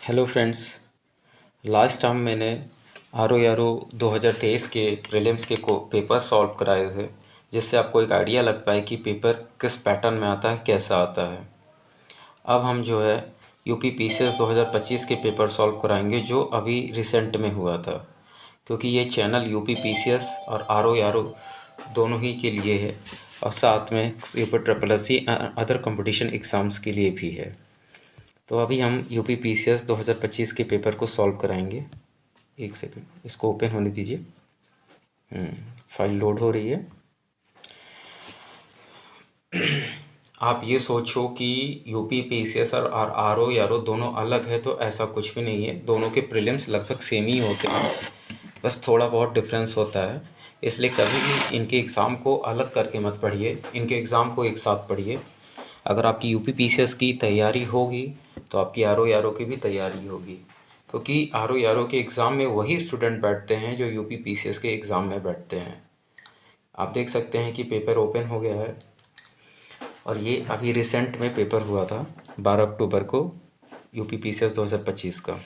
Hello friends. Last time मैंने R O 2023 के prelims के पेपर सॉल्व कराए थे, जिससे आपको एक आइडिया लग पाए कि पेपर किस पैटर्न में आता है, कैसा आता है। अब हम जो है यूपी पीसीएस 2025 के पेपर सॉल्व कराएंगे, जो अभी रिसेंट में हुआ था। क्योंकि ये चैनल यूपी पीसीएस और आर ओ दोनों ही के लिए है, और साथ में UP triple S C other competition exams के लिए भी है। तो अभी हम यूपी पीसीएस 2025 के पेपर को सॉल्व कराएंगे। एक सेकंड, इसको ओपन होने दीजिए। फाइल लोड हो रही है। आप ये सोचो कि यूपी पीसीएस और आर ओ दोनों अलग है, तो ऐसा कुछ भी नहीं है। दोनों के प्रीलिम्स लगभग सेम ही होते हैं, बस थोड़ा बहुत डिफरेंस होता है। इसलिए कभी भी इनके एग्ज़ाम को अलग करके मत पढ़िए, इनके एग्ज़ाम को एक साथ पढ़िए। अगर आपकी यूपी पीसीएस की तैयारी होगी तो आपकी आर ओ की भी तैयारी होगी, क्योंकि आर ओ के एग्ज़ाम में वही स्टूडेंट बैठते हैं जो यूपी पीसीएस के एग्ज़ाम में बैठते हैं। आप देख सकते हैं कि पेपर ओपन हो गया है, और ये अभी रिसेंट में पेपर हुआ था 12 अक्टूबर को, यूपी पीसीएस 2025 का।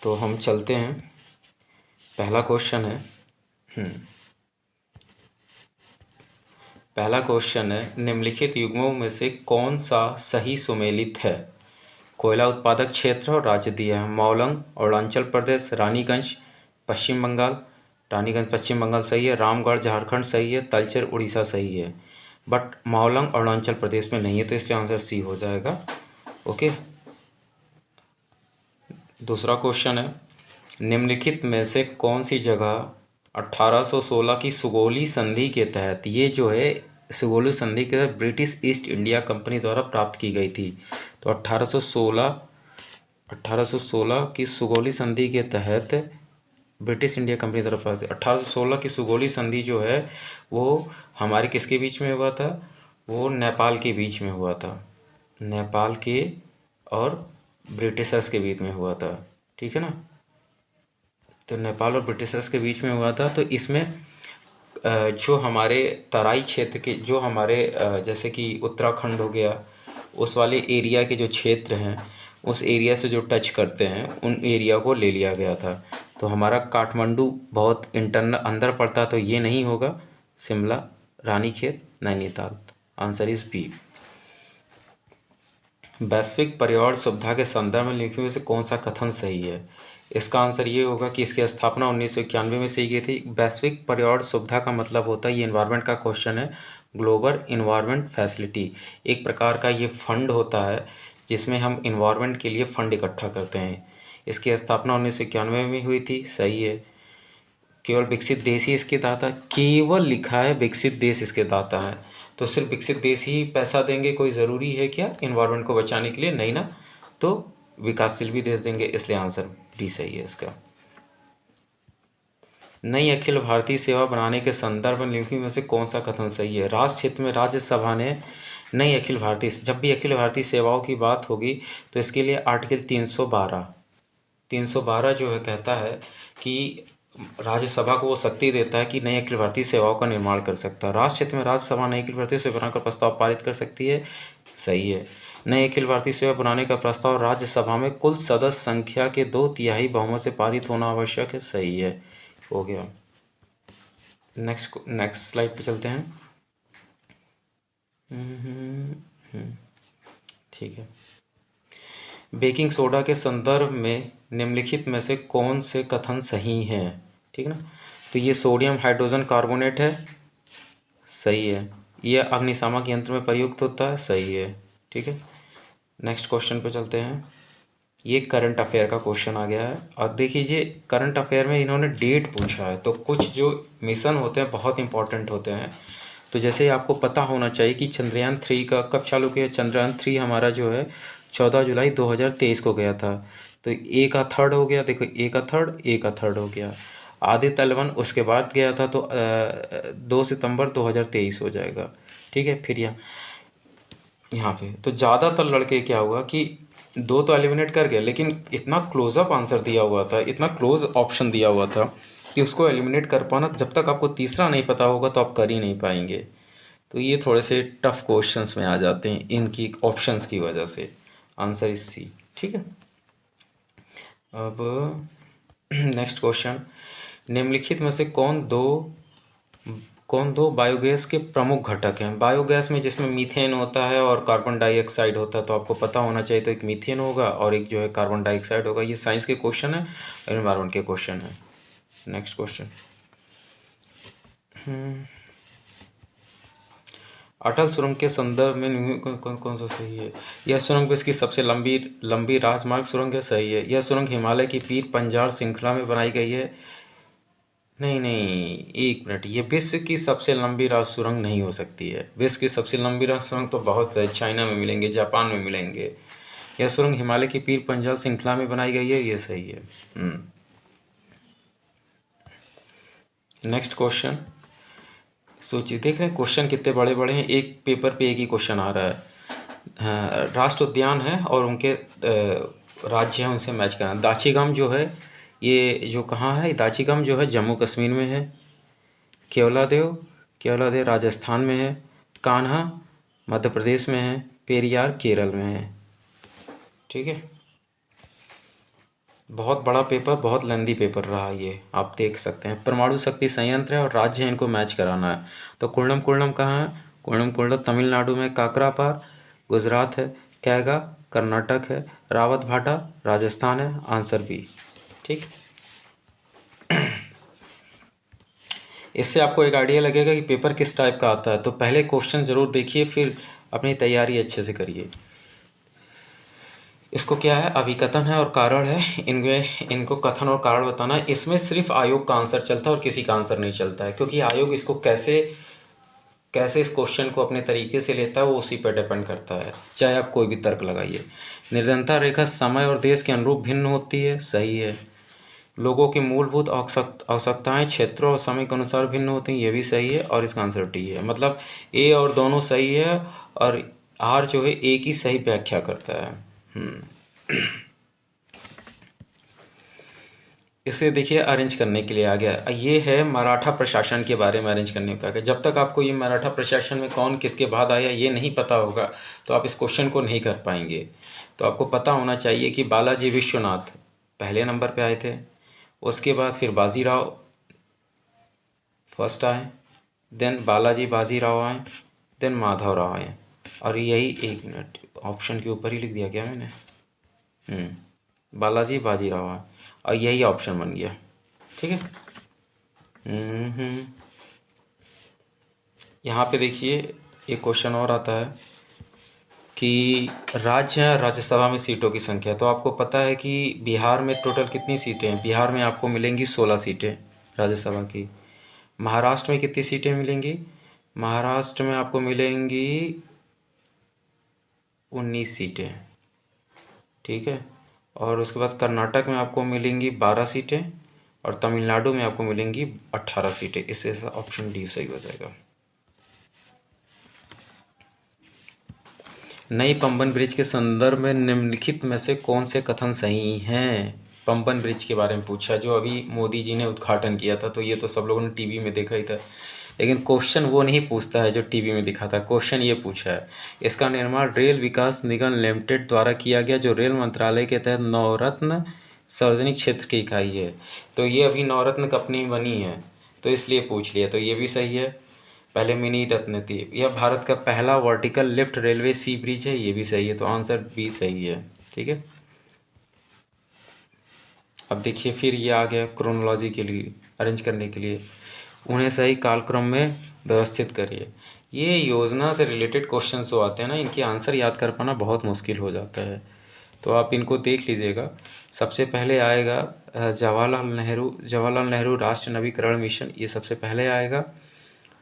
तो हम चलते हैं। पहला क्वेश्चन है निम्नलिखित युग्मों में से कौन सा सही सुमेलित है। कोयला उत्पादक क्षेत्र और राज्य दिया है। मौलंग अरुणाचल प्रदेश, रानीगंज पश्चिम बंगाल। रानीगंज पश्चिम बंगाल सही है। रामगढ़ झारखंड सही है। तलचर उड़ीसा सही है। बट मौलंग अरुणाचल प्रदेश में नहीं है, तो इसलिए आंसर सी हो जाएगा। ओके। दूसरा क्वेश्चन है, निम्नलिखित में से कौन सी जगह 1816 की सुगौली संधि के तहत, ये जो है सुगौली संधि के तहत ब्रिटिश ईस्ट इंडिया कंपनी द्वारा प्राप्त की गई थी। तो 1816 की सुगौली संधि के तहत ब्रिटिश इंडिया कंपनी द्वारा प्राप्त 1816 की सुगौली संधि जो है वो हमारे किसके बीच में हुआ था, वो नेपाल के बीच में हुआ था। नेपाल के और ब्रिटिशर्स के बीच में हुआ था, ठीक है ना। तो नेपाल और ब्रिटिशर्स के बीच में हुआ था। तो इसमें जो हमारे तराई क्षेत्र के, जो हमारे जैसे कि उत्तराखंड हो गया, उस वाले एरिया के जो क्षेत्र हैं, उस एरिया से जो टच करते हैं, उन एरिया को ले लिया गया था। तो हमारा काठमांडू बहुत इंटरनल अंदर पड़ता, तो ये नहीं होगा। Shimla, Ranikhet, Nainital. Answer is B. वैश्विक पर्यावरण सुविधा के संदर्भ में लिखे में से कौन सा कथन सही है। इसका आंसर ये होगा कि इसकी स्थापना 1991 में से की थी। वैश्विक पर्यावरण सुविधा का मतलब होता है, ये इन्वायरमेंट का क्वेश्चन है, ग्लोबल इन्वायरमेंट फैसिलिटी। एक प्रकार का ये फंड होता है जिसमें हम इन्वायरमेंट के लिए फंड इकट्ठा करते हैं। इसकी स्थापना 1991 में हुई थी, सही है। केवल विकसित देश ही इसके दाता, केवल लिखा है विकसित देश इसके दाता है। तो सिर्फ विकसित देश ही पैसा देंगे, कोई ज़रूरी है क्या इन्वायरमेंट को बचाने के लिए? नहीं ना। तो विकासशील भी देश देंगे, इसलिए आंसर डी सही है इसका। नई अखिल भारतीय सेवा बनाने के संदर्भ में निम्नलिखित में से कौन सा कथन सही है। राष्ट्र हित में राज्यसभा ने नई अखिल भारतीय, जब भी अखिल भारतीय सेवाओं की बात होगी तो इसके लिए आर्टिकल 312 जो है कहता है कि राज्यसभा को वो शक्ति देता है कि नई अखिल भारतीय सेवाओं का निर्माण कर सकता है। राष्ट्र हित में राज्यसभा नई अखिल भारतीय सेवा बनाकर प्रस्ताव पारित कर सकती है, सही है। नई अखिल भारतीय सेवा बनाने का प्रस्ताव राज्यसभा में कुल सदस्य संख्या के 2/3 बहुमत से पारित होना आवश्यक है, सही है। हो गया। नेक्स्ट स्लाइड पे चलते हैं। ठीक है। बेकिंग सोडा के संदर्भ में निम्नलिखित में से कौन से कथन सही हैं, ठीक है ना। तो ये सोडियम हाइड्रोजन कार्बोनेट है, सही है। ये अग्निशामक यंत्र में प्रयुक्त होता है, सही है, ठीक है। नेक्स्ट क्वेश्चन पे चलते हैं। ये करंट अफेयर का क्वेश्चन आ गया है, और देख लीजिए करंट अफेयर में इन्होंने डेट पूछा है, तो कुछ जो मिशन होते हैं बहुत इंपॉर्टेंट होते हैं। तो जैसे आपको पता होना चाहिए कि चंद्रयान 3 का कब चालू किया। चंद्रयान 3 हमारा जो है 14 जुलाई 2023 को गया था। तो ए का थर्ड हो गया, देखो ए का थर्ड हो गया। आदित्य L1 उसके बाद गया था, तो 2 सितंबर 2023 हो जाएगा, ठीक है। फिर यहाँ पे तो ज़्यादातर लड़के क्या हुआ कि 2 तो एलिमिनेट कर गए, लेकिन इतना क्लोजअप आंसर दिया हुआ था, इतना क्लोज ऑप्शन दिया हुआ था कि उसको एलिमिनेट कर पाना, जब तक आपको तीसरा नहीं पता होगा तो आप कर ही नहीं पाएंगे। तो ये थोड़े से टफ क्वेश्चंस में आ जाते हैं इनकी ऑप्शंस की वजह से। Answer is C. ठीक है। अब नेक्स्ट क्वेश्चन, निम्नलिखित में से कौन दो बायोगैस के प्रमुख घटक हैं? बायोगैस में जिसमें मीथेन होता है और कार्बन डाइऑक्साइड होता है, तो आपको पता होना चाहिए। तो एक मीथेन होगा और एक जो है कार्बन डाइऑक्साइड होगा। ये साइंस के क्वेश्चन है, एनवायरनमेंट के क्वेश्चन है। नेक्स्ट क्वेश्चन, अटल सुरंग के संदर्भ में कौन सा सही है? यह सुरंग विश्व की सबसे लंबी राजमार्ग सुरंग है, सही है। यह सुरंग हिमालय की पीर पंजाल श्रृंखला में बनाई गई है। नहीं, एक मिनट, ये विश्व की सबसे लंबी राज सुरंग नहीं हो सकती है। विश्व की सबसे लंबी राज सुरंग तो बहुत है, चाइना में मिलेंगे, जापान में मिलेंगे। यह सुरंग हिमालय की पीर पंजाल श्रृंखला में बनाई गई है, ये सही है। नेक्स्ट क्वेश्चन, सोचिए, देख रहे हैं क्वेश्चन कितने बड़े बड़े हैं, एक पेपर पे एक ही क्वेश्चन आ रहा है। राष्ट्र उद्यान है और उनके राज्य हैं, उनसे मैच करना। दाचीगम जो है, ये जो कहाँ है, दाचीगम जो है जम्मू कश्मीर में है। केवलादेव राजस्थान में है। कान्हा मध्य प्रदेश में है। पेरियार केरल में है। ठीक है। बहुत बड़ा पेपर, बहुत लेंदी पेपर रहा ये, आप देख सकते हैं। परमाणु शक्ति संयंत्र है और राज्य है, इनको मैच कराना है। तो कुर्णम कहाँ है? कुर्णम तमिलनाडु में। काकरापार गुजरात है। कैगा कर्नाटक है। रावत भाटा राजस्थान है। Answer B. ठीक। इससे आपको एक आइडिया लगेगा कि पेपर किस टाइप का आता है। तो पहले क्वेश्चन जरूर देखिए, फिर अपनी तैयारी अच्छे से करिए। इसको क्या है, अभिकथन है और कारण है। इनको कथन और कारण बताना है। इसमें सिर्फ आयोग का आंसर चलता है और किसी का आंसर नहीं चलता है, क्योंकि आयोग इसको कैसे इस क्वेश्चन को अपने तरीके से लेता है वो उसी पर डिपेंड करता है, चाहे आप कोई भी तर्क लगाइए। निर्धनता रेखा समय और देश के अनुरूप भिन्न होती है, सही है। लोगों की मूलभूत आवश्यकताएं क्षेत्रों और समय के अनुसार भिन्न होती हैं, ये भी सही है। और इसका आंसर डी है। मतलब ए और दोनों सही है और आर जो है ए की सही व्याख्या करता है। इसे देखिए अरेंज करने के लिए आ गया। ये है मराठा प्रशासन के बारे में अरेंज करने का। जब तक आपको ये मराठा प्रशासन में कौन किसके बाद आया ये नहीं पता होगा तो आप इस क्वेश्चन को नहीं कर पाएंगे। तो आपको पता होना चाहिए कि बालाजी विश्वनाथ पहले नंबर पे आए थे, उसके बाद फिर बाजीराव फर्स्ट आए, देन बाजीराव आए, देन माधवराव आए। और यही, एक मिनट, ऑप्शन के ऊपर ही लिख दिया क्या मैंने? बाजीराव आए और यही ऑप्शन बन गया। ठीक है। यहाँ पे देखिए एक क्वेश्चन और आता है कि राज्यसभा में सीटों की संख्या। तो आपको पता है कि बिहार में टोटल कितनी सीटें हैं? बिहार में आपको मिलेंगी 16 सीटें राज्यसभा की। महाराष्ट्र में कितनी सीटें मिलेंगी? महाराष्ट्र में आपको मिलेंगी 19 सीटें। ठीक है। और उसके बाद कर्नाटक में आपको मिलेंगी 12 सीटें और तमिलनाडु में आपको मिलेंगी 18 सीटें। इससे ऑप्शन डी सही हो जाएगा। नई पंबन ब्रिज के संदर्भ में निम्नलिखित में से कौन से कथन सही हैं? पंबन ब्रिज के बारे में पूछा, जो अभी मोदी जी ने उद्घाटन किया था। तो ये तो सब लोगों ने टीवी में देखा ही था, लेकिन क्वेश्चन वो नहीं पूछता है जो टीवी में दिखा था। क्वेश्चन ये पूछा है, इसका निर्माण रेल विकास निगम लिमिटेड द्वारा किया गया, जो रेल मंत्रालय के तहत नवरत्न सार्वजनिक क्षेत्र की इकाई है। तो ये अभी नवरत्न कंपनी बनी है, तो इसलिए पूछ लिया। तो ये भी सही है। पहले मिनी रत्न थी। यह भारत का पहला वर्टिकल लिफ्ट रेलवे सी ब्रिज है, ये भी सही है। तो आंसर बी सही है। ठीक है। अब देखिए फिर ये आ गया क्रोनोलॉजी के लिए, अरेंज करने के लिए। उन्हें सही कालक्रम में व्यवस्थित करिए। ये योजना से रिलेटेड क्वेश्चन जो आते हैं ना, इनके आंसर याद कर पाना बहुत मुश्किल हो जाता है। तो आप इनको देख लीजिएगा। सबसे पहले आएगा जवाहरलाल नेहरू राष्ट्रीय नवीकरण मिशन, ये सबसे पहले आएगा,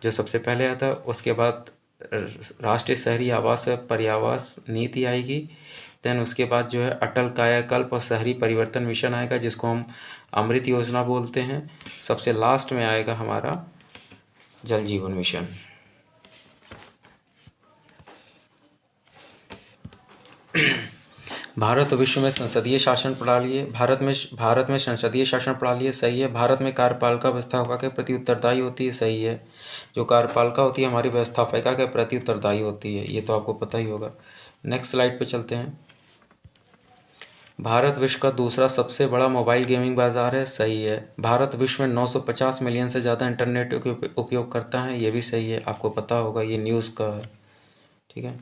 जो सबसे पहले आता है। उसके बाद राष्ट्रीय शहरी आवास पर्यावास नीति आएगी। देन उसके बाद जो है अटल कायाकल्प और शहरी परिवर्तन मिशन आएगा, जिसको हम अमृत योजना बोलते हैं। सबसे लास्ट में आएगा हमारा जल जीवन मिशन। भारत और विश्व में संसदीय शासन प्रणाली है। भारत में संसदीय शासन प्रणाली है, सही है। भारत में कार्यपालिका व्यवस्थापिका के प्रति उत्तरदायी होती है, सही है। जो कार्यपालिका होती है हमारी व्यवस्थापिका के प्रति उत्तरदायी होती है, ये तो आपको पता ही होगा। नेक्स्ट स्लाइड पे चलते हैं। भारत विश्व का दूसरा सबसे बड़ा मोबाइल गेमिंग बाजार है, सही है। भारत विश्व में 950 मिलियन से ज़्यादा इंटरनेट के उपयोग करता है, ये भी सही है, आपको पता होगा, ये न्यूज़ का है। ठीक है,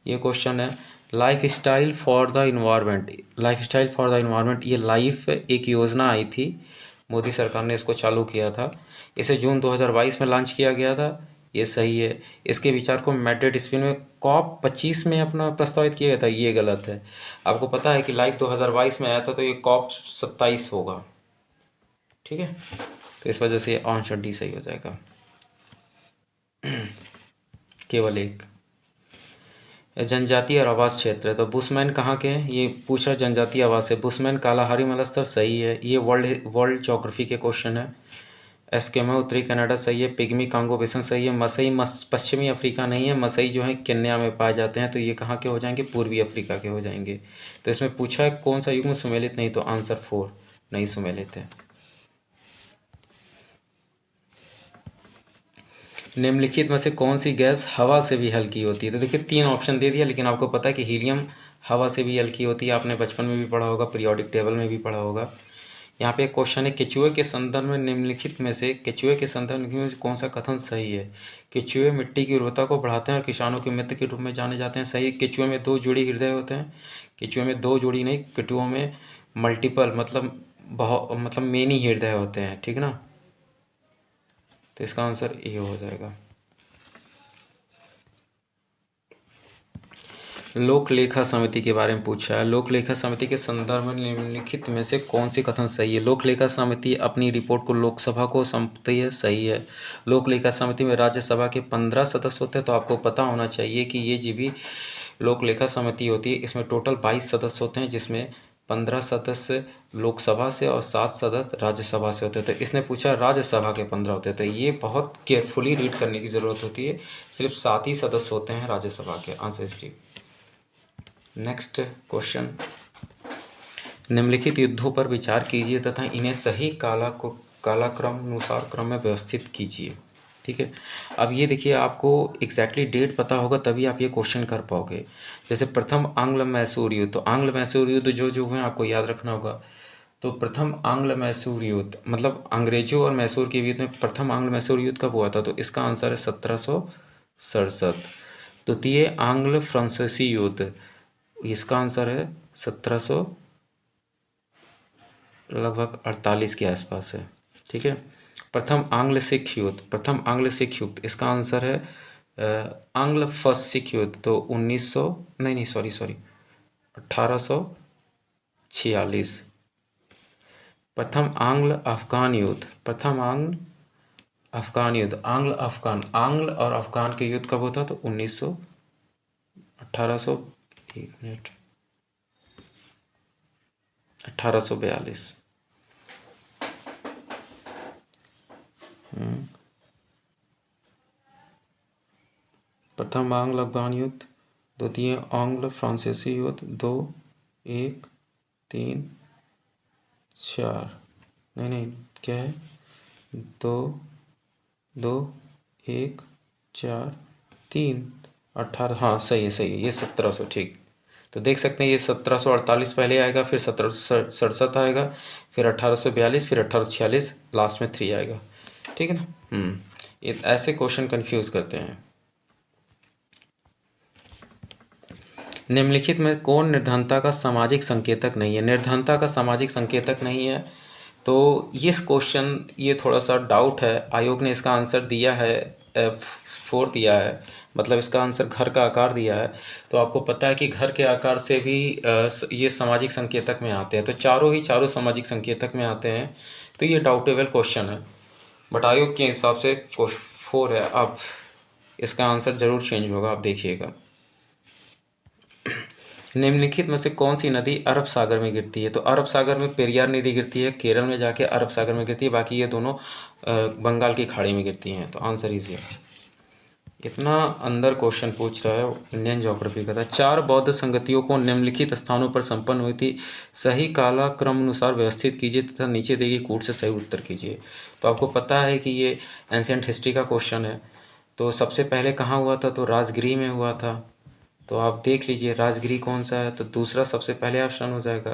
ये क्वेश्चन है life style for the environment. Life style for the environment, ये लाइफ एक योजना आई थी, मोदी सरकार ने इसको चालू किया था। इसे जून 2022 में लॉन्च किया गया था, ये सही है। इसके विचार को मैड्रिड स्पेन में COP25 में अपना प्रस्तावित किया गया था, ये गलत है। आपको पता है कि लाइफ 2022 में आया था, तो ये COP27 होगा। ठीक है, तो इस वजह से आंसर डी सही हो जाएगा। केवल एक। जनजातीय और आवास क्षेत्र है, तो बुशमैन कहाँ के हैं, ये पूछा जनजातीय आवास है। बुशमैन कालाहारी मलस्तर, सही है, ये वर्ल्ड ज्योग्राफी के क्वेश्चन है। एस्किमो उत्तरी कनाडा, सही है। पिग्मी कांगो बेसन, सही है। मसई पश्चिमी अफ्रीका नहीं है, मसई जो है केन्या में पाए जाते हैं, तो ये कहाँ के हो जाएंगे, पूर्वी अफ्रीका के हो जाएंगे। तो इसमें पूछा है कौन सा युग्म सुमेलित नहीं, तो आंसर 4 नहीं सुमेलित है। निम्नलिखित में से कौन सी गैस हवा से भी हल्की होती है, तो देखिए 3 ऑप्शन दे दिया, लेकिन आपको पता है कि हीलियम हवा से भी हल्की होती है, आपने बचपन में भी पढ़ा होगा, पीरियोडिक टेबल में भी पढ़ा होगा। यहाँ पे एक क्वेश्चन है, केचुए के संदर्भ में निम्नलिखित में से कौन सा कथन सही है। केचुए मिट्टी की उर्वरता को बढ़ाते हैं और किसानों के मित्र के रूप में जाने जाते हैं, सही। केचुए में 2 जोड़ी हृदय होते हैं, केचुए में 2 जोड़ी नहीं, केचुओं में मल्टीपल मतलब मेनी हृदय होते हैं, ठीक ना। तो इसका आंसर ये हो जाएगा। लोक लेखा समिति के बारे में पूछा है। लोक लेखा समिति के संदर्भ में निम्नलिखित में से कौन सी कथन सही है। लोक लेखा समिति अपनी रिपोर्ट को लोकसभा को सौंपती है, सही है। लोक लेखा समिति में राज्यसभा के 15 सदस्य होते हैं, तो आपको पता होना चाहिए कि ये जो भी लोक लेखा समिति होती है, इसमें टोटल 22 सदस्य होते हैं, जिसमें 15 सदस्य लोकसभा से और 7 सदस्य राज्यसभा से होते थे। इसने पूछा राज्यसभा के 15 होते थे, ये बहुत केयरफुली रीड करने की ज़रूरत होती है। सिर्फ 7 ही सदस्य होते हैं राज्यसभा के। Answer is D. Next question, निम्नलिखित युद्धों पर विचार कीजिए तथा इन्हें सही कालाक्रम अनुसार क्रम में व्यवस्थित कीजिए। ठीक है, अब ये देखिए, आपको एग्जैक्टली डेट पता होगा तभी आप ये क्वेश्चन कर पाओगे। जैसे प्रथम आंग्ल मैसूर युद्ध, तो आंग्ल मैसूर युद्ध जो हुए आपको याद रखना होगा। तो प्रथम आंग्ल मैसूर युद्ध मतलब अंग्रेजों और मैसूर के बीच में प्रथम आंग्ल मैसूर युद्ध कब हुआ था, तो इसका आंसर है 1767। द्वितीय आंग्ल फ्रांसीसी युद्ध, इसका आंसर है 1700 लगभग 48 के आसपास है। ठीक है, प्रथम आंग्ल सिख युद्ध, इसका आंसर है आंग्ल फर्स्ट सिख युद्ध, तो 1900 नहीं सॉरी 1846। प्रथम आंग्ल अफगान युद्ध, आंग्ल और अफगान के युद्ध कब होता, तो 1842। प्रथम आंग्ल अफगान युद्ध, द्वितीय आंग्ल फ्रांसीसी युद्ध, 2 1 3 4 नहीं क्या है, 2 2 1 4 3 18, हाँ सही है ये 1700। ठीक, तो देख सकते हैं ये 1748 पहले आएगा, फिर 1767 आएगा, फिर 1842, फिर 1846, लास्ट में 3 आएगा। ठीक है ना। ये ऐसे क्वेश्चन कंफ्यूज करते हैं। निम्नलिखित में कौन निर्धनता का सामाजिक संकेतक नहीं है। निर्धनता का सामाजिक संकेतक नहीं है, तो ये क्वेश्चन ये थोड़ा सा डाउट है। आयोग ने इसका आंसर दिया है 4 दिया है, मतलब इसका आंसर घर का आकार दिया है। तो आपको पता है कि घर के आकार से भी ये सामाजिक संकेतक में आते हैं, तो चारों सामाजिक संकेतक में आते हैं, तो ये डाउटेबल क्वेश्चन है। बट आयोग के हिसाब से 4 है। अब इसका आंसर जरूर चेंज होगा, आप देखिएगा। निम्नलिखित में से कौन सी नदी अरब सागर में गिरती है, तो अरब सागर में पेरियार नदी गिरती है, केरल में जाके अरब सागर में गिरती है, बाकी ये दोनों बंगाल की खाड़ी में गिरती हैं। तो आंसर इजी है। इतना अंदर क्वेश्चन पूछ रहा है, इंडियन ज्योग्राफी का था। 4 बौद्ध संगतियों को निम्नलिखित स्थानों पर संपन्न हुई थी, सही काला क्रम अनुसार व्यवस्थित कीजिए तथा नीचे दी गई कूट से सही उत्तर कीजिए। तो आपको पता है कि ये एंशिएंट हिस्ट्री का क्वेश्चन है। तो सबसे पहले कहाँ हुआ था, तो राजगिरी में हुआ था। तो आप देख लीजिए राजगिरी कौन सा है, तो दूसरा सबसे पहले ऑप्शन हो जाएगा।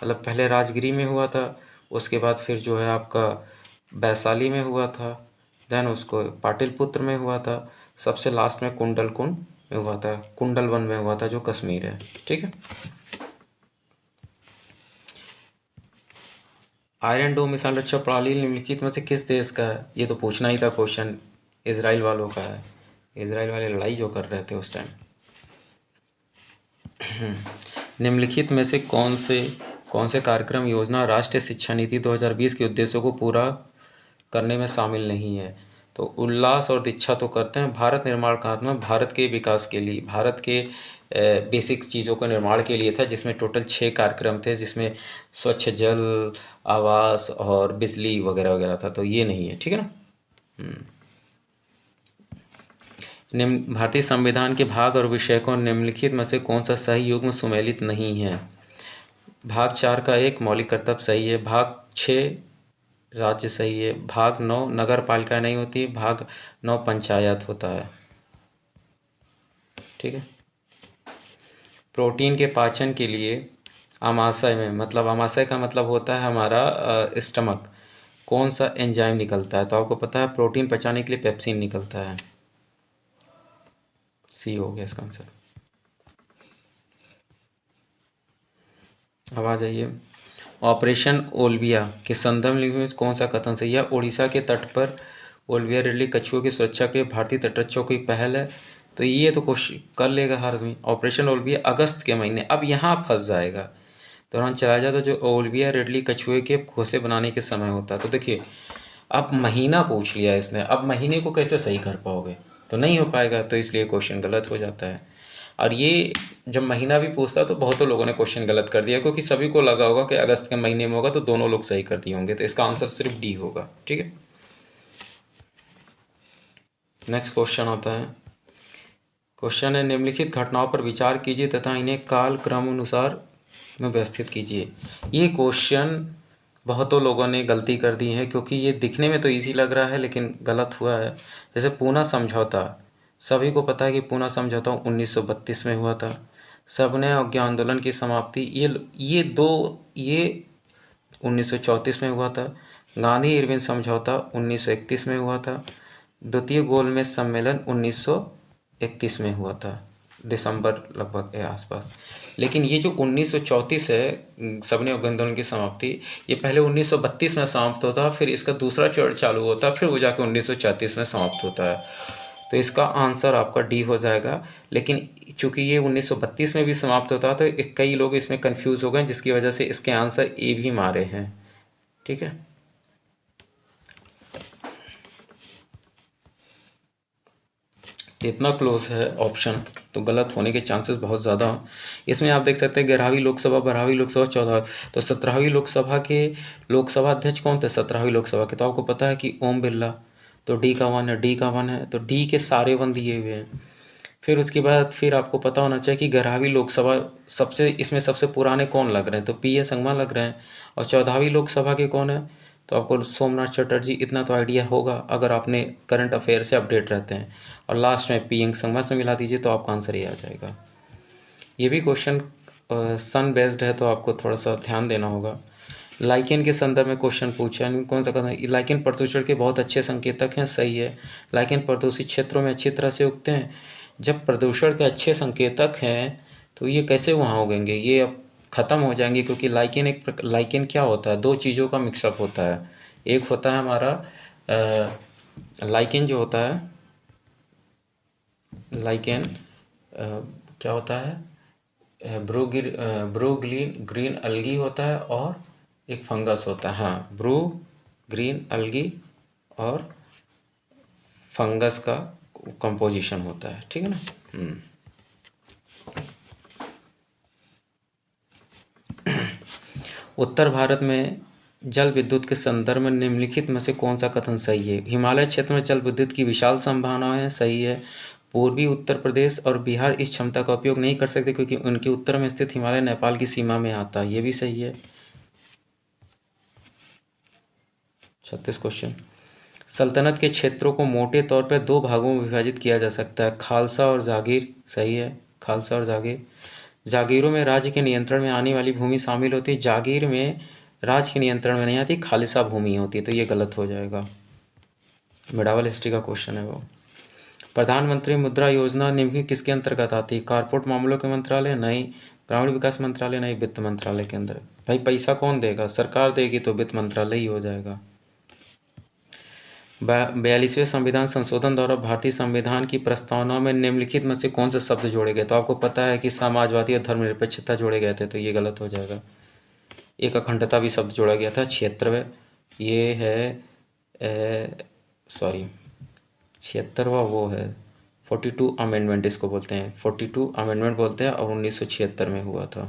मतलब पहले राजगिरी में हुआ था, उसके बाद फिर जो है आपका वैशाली में हुआ था, देन उसको पाटलिपुत्र में हुआ था, सबसे लास्ट में कुंडलकुंड में हुआ था, कुंडलवन में हुआ था जो कश्मीर है। ठीक है। आयरन डोम मिसाइल रक्षा प्रणाली निम्नलिखित में से किस देश का है? ये तो पूछना ही था क्वेश्चन, इजराइल वालों का है। इजराइल वाले लड़ाई जो कर रहे थे उस टाइम। निम्नलिखित में से कौन से कार्यक्रम योजना राष्ट्रीय शिक्षा नीति 2020 के उद्देश्यों को पूरा करने में शामिल नहीं है? तो उल्लास और दीक्षा तो करते हैं। भारत निर्माण काल में भारत के विकास के लिए, भारत के बेसिक चीज़ों का निर्माण के लिए था, जिसमें टोटल 6 कार्यक्रम थे, जिसमें स्वच्छ जल, आवास और बिजली वगैरह वगैरह था। तो ये नहीं है। ठीक है ना। निम्न भारतीय संविधान के भाग और विषयकों निम्नलिखित में से कौन सा सही युग में सुमेलित नहीं है? भाग 4 का 1 मौलिक कर्तव्य सही है, भाग 6 राज्य सही है, भाग 9 नगर पालिका नहीं होती, भाग 9 पंचायत होता है। ठीक है। प्रोटीन के पाचन के लिए आमाशय में, मतलब आमाशय का मतलब होता है हमारा स्टमक, कौन सा एंजाइम निकलता है? तो आपको पता है प्रोटीन पचाने के लिए पेप्सिन निकलता है। सी हो गया इसका आंसर। अब आ जाइए, ऑपरेशन ओल्बिया के संदर्भ में कौन सा कथन सही है? उड़ीसा के तट पर ओल्बिया रिडली कछुओं की सुरक्षा के लिए भारतीय तटरक्षकों की पहल है। तो ये तो क्वेश्चन कर लेगा हर आदमी। ऑपरेशन ओल्बिया अगस्त के महीने, अब यहाँ फंस जाएगा, दौरान चलाया जाता जो ओल्बिया रिडली कछुए के घोंसले बनाने के समय होता है। तो देखिए अब महीना पूछ लिया इसने, अब महीने को कैसे सही कर पाओगे? तो नहीं हो पाएगा, तो इसलिए क्वेश्चन गलत हो जाता है। और ये जब महीना भी पूछता तो बहुतों लोगों ने क्वेश्चन गलत कर दिया, क्योंकि सभी को लगा होगा कि अगस्त के महीने में होगा, तो दोनों लोग सही कर दिए होंगे। तो इसका आंसर सिर्फ डी होगा। ठीक है। नेक्स्ट क्वेश्चन आता है। क्वेश्चन है, निम्नलिखित घटनाओं पर विचार कीजिए तथा इन्हें काल क्रम अनुसार में व्यवस्थित कीजिए। ये क्वेश्चन बहुतों लोगों ने गलती कर दी है, क्योंकि ये दिखने में तो इजी लग रहा है लेकिन गलत हुआ है। जैसे पूना समझौता, सभी को पता है कि पूना समझौता 1932 में हुआ था। सबने अज्ञा आंदोलन की समाप्ति, ये 1934 में हुआ था। गांधी इरविन समझौता 1931 में हुआ था। द्वितीय गोलमेज सम्मेलन 1931 में हुआ था, दिसंबर लगभग के आसपास। लेकिन ये जो 1934 है सबने अज्ञा आंदोलन की समाप्ति, ये पहले 1932 में समाप्त होता, फिर इसका दूसरा चरण चालू होता, फिर वो जाके 1934 में समाप्त होता है। तो इसका आंसर आपका डी हो जाएगा। लेकिन चूंकि ये 1932 में भी समाप्त होता तो कई लोग इसमें कंफ्यूज हो गए, जिसकी वजह से इसके आंसर ए भी मारे हैं। ठीक है। इतना क्लोज है ऑप्शन, तो गलत होने के चांसेस बहुत ज़्यादा। इसमें आप देख सकते हैं 11वीं लोकसभा, 12वीं लोकसभा, 14वीं, तो 17वीं लोकसभा के लोकसभा अध्यक्ष कौन थे 17वीं लोकसभा के? तो आपको पता है कि ओम बिरला। तो डी का 1 है, डी का 1 है, तो डी के सारे 1 दिए हुए हैं। फिर उसके बाद फिर आपको पता होना चाहिए कि 11वीं लोकसभा इसमें सबसे पुराने कौन लग रहे हैं? तो पी ए संगमा लग रहे हैं। और 14वीं लोकसभा के कौन है? तो आपको सोमनाथ चटर्जी। इतना तो आइडिया होगा अगर आपने करंट अफेयर से अपडेट रहते हैं। और लास्ट में पी एन संगमा से मिला दीजिए तो आपका आंसर ये आ जाएगा। ये भी क्वेश्चन सन बेस्ड है, तो आपको थोड़ा सा ध्यान देना होगा। लाइकेन के संदर्भ में क्वेश्चन पूछा है, कौन सा कहना है? लाइकेन प्रदूषण के बहुत अच्छे संकेतक हैं, सही है। लाइकेन प्रदूषित क्षेत्रों में अच्छी तरह से उगते हैं। जब प्रदूषण के अच्छे संकेतक हैं तो ये कैसे वहाँ उगेंगे? ये अब ख़त्म हो जाएंगे, क्योंकि लाइकेन क्या होता है? 2 चीज़ों का मिक्सअप होता है। एक होता है हमारा लाइकेन जो होता है, लाइकेन क्या होता है? ब्रू ग्रीन अलगी होता है, और एक फंगस होता है। हाँ, ब्रू ग्रीन अलगी और फंगस का कंपोजिशन होता है। ठीक है ना। उत्तर भारत में जल विद्युत के संदर्भ में निम्नलिखित में से कौन सा कथन सही है? हिमालय क्षेत्र में जल विद्युत की विशाल संभावनाएं हैं, सही है। पूर्वी उत्तर प्रदेश और बिहार इस क्षमता का उपयोग नहीं कर सकते, क्योंकि उनके उत्तर में स्थित हिमालय नेपाल की सीमा में आता है, ये भी सही है। 36 क्वेश्चन। सल्तनत के क्षेत्रों को मोटे तौर पर 2 भागों में विभाजित किया जा सकता है, खालसा और जागीर, सही है। खालसा और जागीर। जागीरों में राज्य के नियंत्रण में आने वाली भूमि शामिल होती है, जागीर में राज्य के नियंत्रण में नहीं आती, खालिसा भूमि होती है, तो ये गलत हो जाएगा। मिडावल हिस्ट्री का क्वेश्चन है वो। प्रधानमंत्री मुद्रा योजना निम्नलिखित किसके अंतर्गत आती है? कारपोरेट मामलों के मंत्रालय? नहीं। ग्रामीण विकास मंत्रालय? नहीं। वित्त मंत्रालय के अंदर। भाई पैसा कौन देगा? सरकार देगी, तो वित्त मंत्रालय ही हो जाएगा। 42वें संविधान संशोधन द्वारा भारतीय संविधान की प्रस्तावना में निम्नलिखित में से कौन से शब्द जोड़े गए? तो आपको पता है कि समाजवादी और धर्मनिरपेक्षता जोड़े गए थे, तो ये गलत हो जाएगा। एक अखंडता भी शब्द जोड़ा गया था, 76वें। ये है सॉरी 76वां वो है 42 अमेंडमेंट इसको बोलते हैं, 42 अमेंडमेंट बोलते हैं, और 1976 में हुआ था।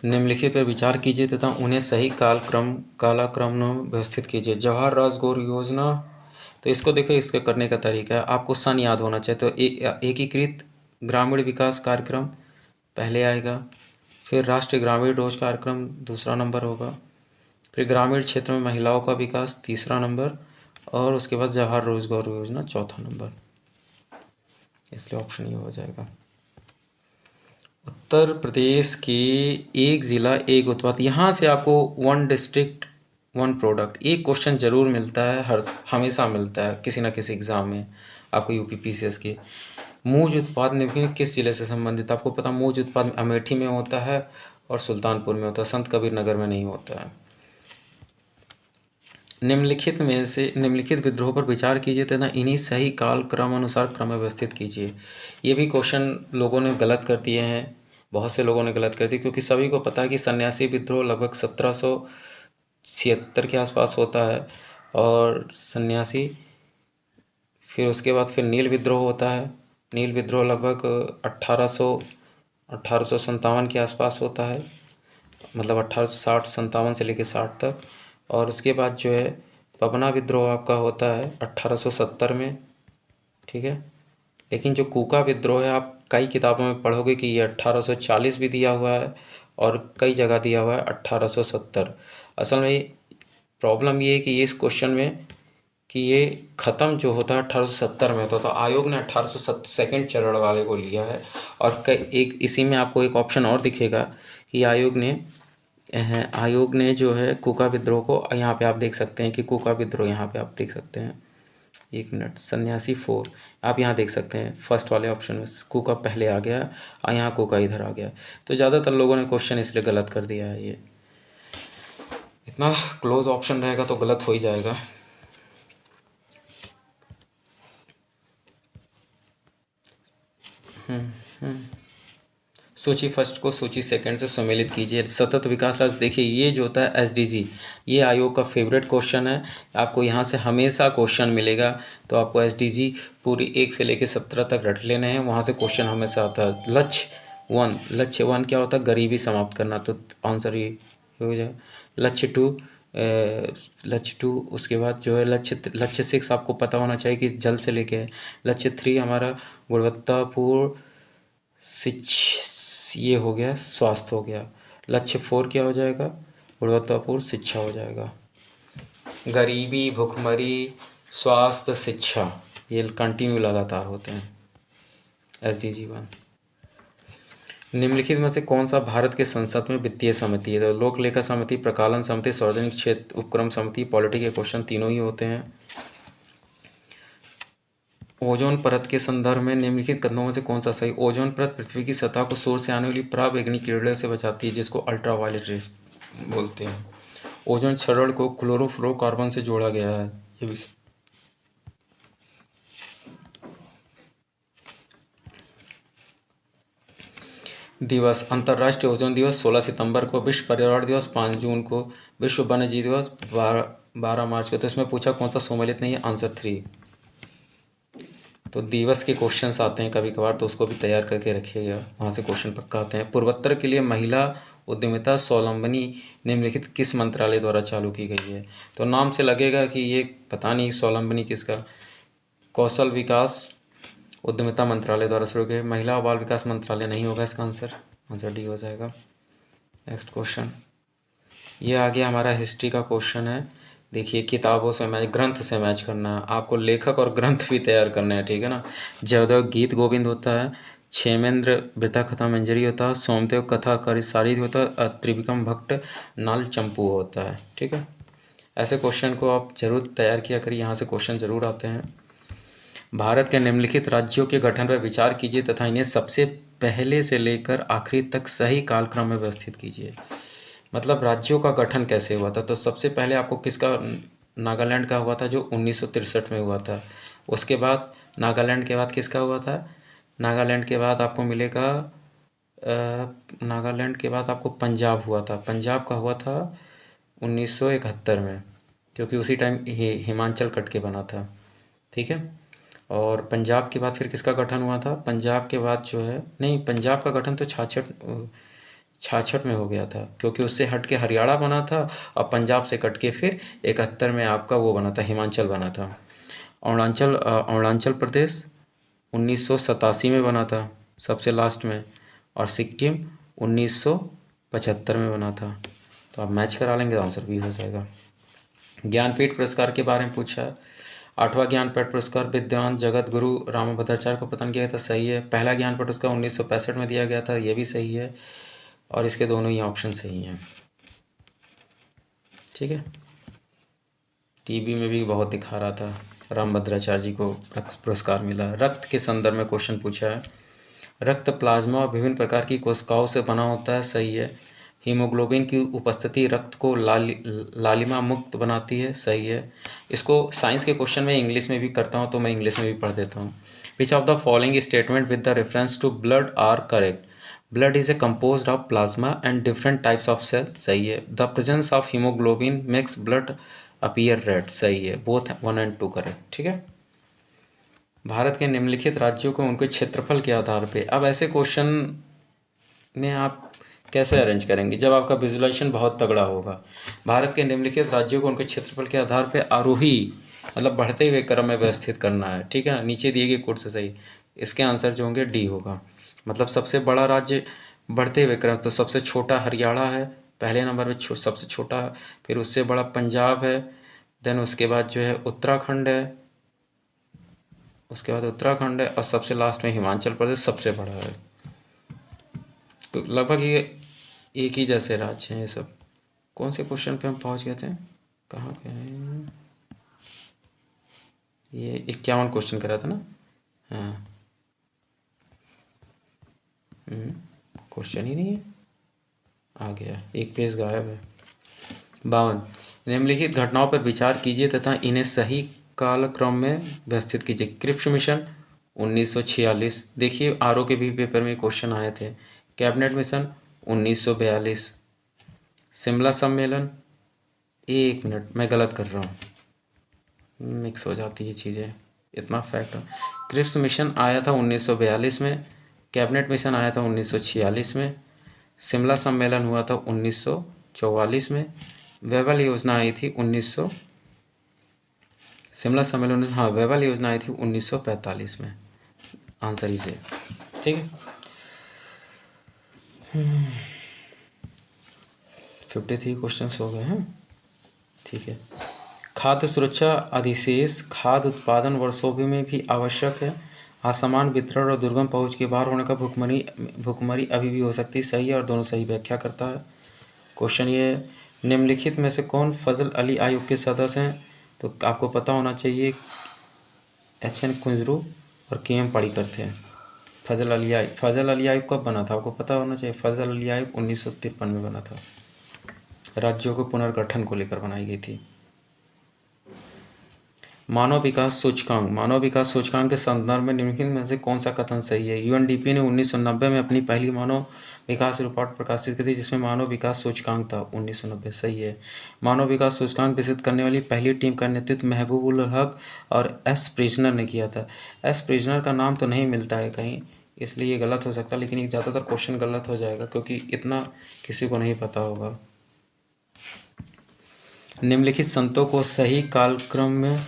निम्नलिखित पर विचार कीजिए तथा उन्हें सही कालक्रम में व्यवस्थित कीजिए। जवाहर राजगोर योजना, तो इसको देखो, इसके करने का तरीका है, आपको सन याद होना चाहिए। तो एकीकृत ग्रामीण विकास कार्यक्रम पहले आएगा, फिर राष्ट्रीय ग्रामीण रोजगार कार्यक्रम दूसरा नंबर होगा, फिर ग्रामीण क्षेत्र में महिलाओं का विकास तीसरा नंबर, और उसके बाद जवाहर रोजगार योजना चौथा नंबर। इसलिए ऑप्शन ये हो जाएगा। उत्तर प्रदेश की एक ज़िला एक उत्पाद, यहाँ से आपको 1 डिस्ट्रिक्ट 1 प्रोडक्ट एक क्वेश्चन जरूर मिलता है, हमेशा मिलता है किसी ना किसी एग्जाम में आपको, यूपी पीसीएस की। मूज उत्पाद निम्नलिखित किस जिले से संबंधित? आपको पता, मूज उत्पाद अमेठी में होता है और सुल्तानपुर में होता है, संत कबीर नगर में नहीं होता है। निम्नलिखित में से निम्नलिखित विद्रोह पर विचार कीजिए तथा इन्हीं सही काल क्रम अनुसार क्रम व्यवस्थित कीजिए। ये भी क्वेश्चन लोगों ने गलत कर दिए हैं, बहुत से लोगों ने गलत कर दिए, क्योंकि सभी को पता है कि सन्यासी विद्रोह लगभग 1776 के आसपास होता है, और सन्यासी, फिर उसके बाद फिर नील विद्रोह होता है। नील विद्रोह लगभग 1857 के आसपास होता है, मतलब 1860-57 से लेकर 60 तक। और उसके बाद जो है पबना विद्रोह आपका होता है 1870 में, ठीक है। लेकिन जो कूका विद्रोह है, आप कई किताबों में पढ़ोगे कि ये 1840 भी दिया हुआ है और कई जगह दिया हुआ है 1870। असल में प्रॉब्लम ये है कि ये इस क्वेश्चन में कि ये ख़त्म जो होता है 1870 में होता था, आयोग ने 1870 सेकेंड चरण वाले को लिया है। और एक इसी में आपको एक ऑप्शन और दिखेगा कि आयोग ने जो है कूका विद्रोह को, यहाँ पे आप देख सकते हैं कि कूका विद्रोह यहाँ पे आप देख सकते हैं, 1 मिनट, सन्यासी 4 आप यहाँ देख सकते हैं, फर्स्ट वाले ऑप्शन में कूका पहले आ गया और यहाँ कूका इधर आ गया। तो ज़्यादातर लोगों ने क्वेश्चन इसलिए गलत कर दिया है। ये इतना क्लोज ऑप्शन रहेगा तो गलत हो ही जाएगा। सूची फर्स्ट को सूची सेकंड से सम्मिलित कीजिए। सतत विकास लक्ष्य, देखिए ये जो होता है एसडीजी, ये आयोग का फेवरेट क्वेश्चन है, आपको यहाँ से हमेशा क्वेश्चन मिलेगा। तो आपको एसडीजी पूरी 1 से लेकर 17 तक रट लेने हैं, वहाँ से क्वेश्चन हमेशा आता है। लक्ष्य 1 क्या होता है? गरीबी समाप्त करना, तो आंसर ये हो जाए। लक्ष्य 2 उसके बाद जो है लक्ष्य 6 आपको पता होना चाहिए कि जल से लेके है। लक्ष्य 3 हमारा गुणवत्तापूर्ण ये हो गया, स्वास्थ्य हो गया। लक्ष्य 4 क्या हो जाएगा? गुणवत्तापूर्ण शिक्षा हो जाएगा। गरीबी, भुखमरी, स्वास्थ्य, शिक्षा, ये कंटिन्यू लगातार होते हैं। एसडीजी 1। निम्नलिखित में से कौन सा भारत के संसद में वित्तीय समिति है? तो लोक लेखा समिति, प्रकालन समिति, सार्वजनिक क्षेत्र उपक्रम समिति, पॉलिटी के क्वेश्चन तीनों ही होते हैं। ओजोन परत के संदर्भ में निम्नलिखित कथनों में से कौन सा सही? ओजोन परत पृथ्वी की सतह को सूर्य से आने वाली पराबैंगनी किरणों से बचाती है, जिसको अल्ट्रावायलेट रेस बोलते हैं। ओजोन क्षरण को क्लोरोफ्लोरोकार्बन से जोड़ा गया है, ये भी। दिवस, अंतर्राष्ट्रीय ओजोन दिवस 16 सितंबर को, विश्व पर्यावरण दिवस 5 जून को, विश्व वन्य जीव दिवस 12 मार्च को। तो इसमें पूछा कौन सा सम्मिलित नहीं है? आंसर 3। तो दिवस के क्वेश्चंस आते हैं कभी कभार, तो उसको भी तैयार करके रखिएगा, वहाँ से क्वेश्चन पक्का आते हैं। पूर्वोत्तर के लिए महिला उद्यमिता स्वावलंबनी निम्नलिखित किस मंत्रालय द्वारा चालू की गई है? तो नाम से लगेगा कि ये पता नहीं स्वावलंबनी किसका, कौशल विकास उद्यमिता मंत्रालय द्वारा शुरू किया। महिला और बाल विकास मंत्रालय नहीं होगा इसका आंसर डी हो जाएगा। नेक्स्ट क्वेश्चन, ये आ गया हमारा हिस्ट्री का क्वेश्चन है देखिए किताबों से मैच, ग्रंथ से मैच करना है आपको, लेखक और ग्रंथ भी तैयार करने हैं, ठीक है ना। जयदेव गीत गोविंद होता है, क्षेमेंद्र वृता कथा मंजरी होता है, सोमदेव कथा करिसारी होता है, त्रिविक्रम भट्ट नाल चंपू होता है, ठीक है। ऐसे क्वेश्चन को आप जरूर तैयार किया करिए, यहाँ से क्वेश्चन जरूर आते हैं। भारत के निम्नलिखित राज्यों के गठन पर विचार कीजिए तथा इन्हें सबसे पहले से लेकर आखिरी तक सही कालक्रम में व्यवस्थित कीजिए। मतलब राज्यों का गठन कैसे हुआ था, तो सबसे पहले आपको किसका, नागालैंड का हुआ था जो 1963 में हुआ था। उसके बाद नागालैंड के बाद किसका हुआ था, नागालैंड के बाद आपको मिलेगा नागालैंड के बाद आपको पंजाब हुआ था। पंजाब का हुआ था 1971 में, क्योंकि उसी टाइम हिमाचल कट के बना था, ठीक है। और पंजाब के बाद फिर किसका गठन हुआ था, पंजाब के बाद जो है, नहीं पंजाब का गठन तो 66 में हो गया था, क्योंकि उससे हट के हरियाणा बना था, और पंजाब से कट के फिर 71 में आपका वो बना था, हिमाचल बना था। अरुणाचल प्रदेश 1987 में बना था सबसे लास्ट में, और सिक्किम 1975 में बना था। तो आप मैच करा लेंगे तो आंसर भी हो जाएगा। ज्ञानपीठ पुरस्कार के बारे में पूछा है। 8वां ज्ञानपीठ पुरस्कार विद्वान जगत गुरु रामभद्राचार्य को प्रदान किया गया था, सही है। पहला ज्ञानपीठ पुरस्कार 1965 में दिया गया था, ये भी सही है। और इसके दोनों ही ऑप्शन सही हैं, ठीक है। टीवी में भी बहुत दिखा रहा था, रामभद्राचार्य जी को पुरस्कार मिला। रक्त के संदर्भ में क्वेश्चन पूछा है। रक्त प्लाज्मा और विभिन्न प्रकार की कोशिकाओं से बना होता है, सही है। हीमोग्लोबिन की उपस्थिति रक्त को लालिमा मुक्त बनाती है, सही है। इसको साइंस के क्वेश्चन में इंग्लिश में भी करता हूँ, तो मैं इंग्लिश में भी पढ़ देता हूँ। Which of the following statement with the reference to blood are correct. Blood is a composed of plasma and different types of cell, सही है। The presence of haemoglobin makes blood appear red, सही है। Both 1 और 2 correct, ठीक है। भारत के निम्नलिखित राज्यों को उनके क्षेत्रफल के आधार पे, अब ऐसे क्वेश्चन में आप कैसे अरेंज करेंगे जब आपका विजुलाइजेशन बहुत तगड़ा होगा। भारत के निम्नलिखित राज्यों को उनके क्षेत्रफल के आधार पे आरोही मतलब बढ़ते हुए क्रम में व्यवस्थित करना है, ठीक है ना। नीचे दिए गए कोड से सही, इसके आंसर जो होंगे डी होगा। मतलब सबसे बड़ा राज्य बढ़ते हुए क्रम, तो सबसे छोटा हरियाणा है पहले नंबर पे, सबसे छोटा, फिर उससे बड़ा पंजाब है, देन उसके बाद जो है उत्तराखंड है, उसके बाद उत्तराखंड है, और सबसे लास्ट में हिमाचल प्रदेश सबसे बड़ा है। तो लगभग ये एक ही जैसे राज्य हैं ये सब। कौन से क्वेश्चन पे हम पहुंच गए थे, कहाँ गए हैं? ये 51 क्वेश्चन करा था ना। हाँ, क्वेश्चन ही नहीं है, आ गया, एक पेज गायब है। 52, निम्नलिखित घटनाओं पर विचार कीजिए तथा इन्हें सही कालक्रम में व्यवस्थित कीजिए। क्रिप्स मिशन 1946, देखिए आरओ के भी पेपर में क्वेश्चन आए थे। कैबिनेट मिशन 1942, शिमला सम्मेलन, एक मिनट मैं गलत कर रहा हूँ, मिक्स हो जाती है चीज़ें, इतना फैक्ट। क्रिप्स मिशन आया था 1942 में, कैबिनेट मिशन आया था 1946 में, शिमला सम्मेलन हुआ था 1944 में, वेबल योजना आई थी 1900, शिमला सम्मेलन, हाँ वेबल योजना आई थी 1945 में। आंसर ही से, ठीक है। 53 क्वेश्चंस हो गए हैं, ठीक है। खाद्य सुरक्षा अधिशेष खाद्य उत्पादन वर्षों में भी आवश्यक है। असमान वितरण और दुर्गम पहुंच के बाहर होने का भुखमरी अभी भी हो सकती है, सही है, और दोनों सही व्याख्या करता है। क्वेश्चन ये, निम्नलिखित में से कौन फजल अली आयोग के सदस्य हैं, तो आपको पता होना चाहिए HN कुंजरू और KM पाड़ीकर थे। फजल अली आयोग कब बना था आपको पता होना चाहिए। फजल अली आयोग 1953 में बना था, राज्यों के पुनर्गठन को लेकर बनाई गई थी। मानव विकास सूचकांक के संदर्भ में निम्नलिखित में से कौन सा कथन सही है। UNDP ने 1990 में अपनी पहली मानव विकास रिपोर्ट प्रकाशित की थी, जिसमें मानव विकास सूचकांक था 1990, सही है। मानव विकास सूचकांक विकसित करने वाली पहली टीम का नेतृत्व महबूबुल हक और S प्रिजनर ने किया था। S प्रिजनर का नाम तो नहीं मिलता है कहीं, इसलिए ये गलत हो सकता है, लेकिन ज़्यादातर क्वेश्चन गलत हो जाएगा क्योंकि इतना किसी को नहीं पता होगा। निम्नलिखित संतों को सही कालक्रम में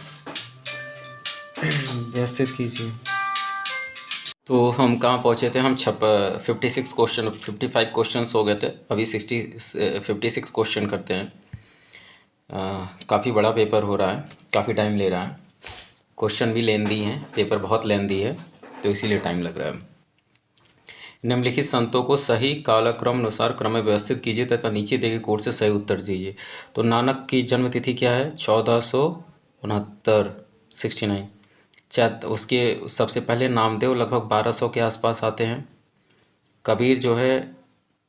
व्यवस्थित कीजिए। तो हम कहाँ पहुँचे थे, हम 55 क्वेश्चन हो गए थे, अभी 56 क्वेश्चन करते हैं। काफ़ी बड़ा पेपर हो रहा है, काफ़ी टाइम ले रहा है, क्वेश्चन भी लेंदी हैं, पेपर बहुत लेंदी है, तो इसीलिए टाइम लग रहा है। निम्नलिखित संतों को सही कालक्रम अनुसार क्रम में व्यवस्थित कीजिए तथा नीचे दिए गए कोड से सही उत्तर दीजिए। तो नानक की जन्म तिथि क्या है? 1469, 69। उसके सबसे पहले नामदेव लगभग 1200 के आसपास आते हैं। कबीर जो है